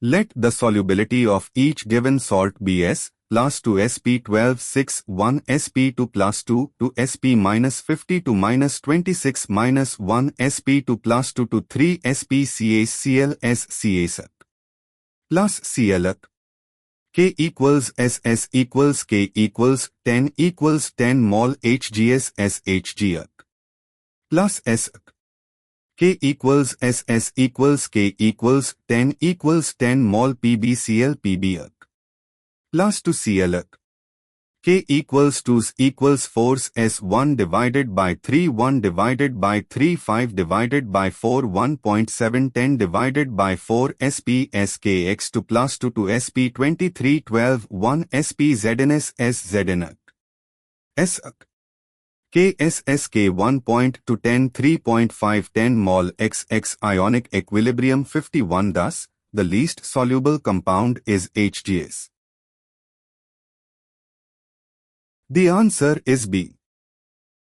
Let the solubility of each given salt be S plus 2 sp12 6 1 sp2 plus 2 to sp minus 50 to minus 26 minus 1 sp2 plus 2 to 3 sp CaCl SCaSc plus Cl K equals SS equals K equals 10 mol HGS SHG plus S K equals SS equals K equals 10 mol PbCl PbA plus 2 Cl K equals 2 equals force S1 divided by 3 1 divided by 3 5 divided by 4 1.7 10 divided by 4 SP SKX 2 plus 2 to SP 23 12 1 SP ZNS SZN S KSSK 1 to 10 3.5 10 mol XX ionic equilibrium 51. Thus, the least soluble compound is HGS. The answer is B.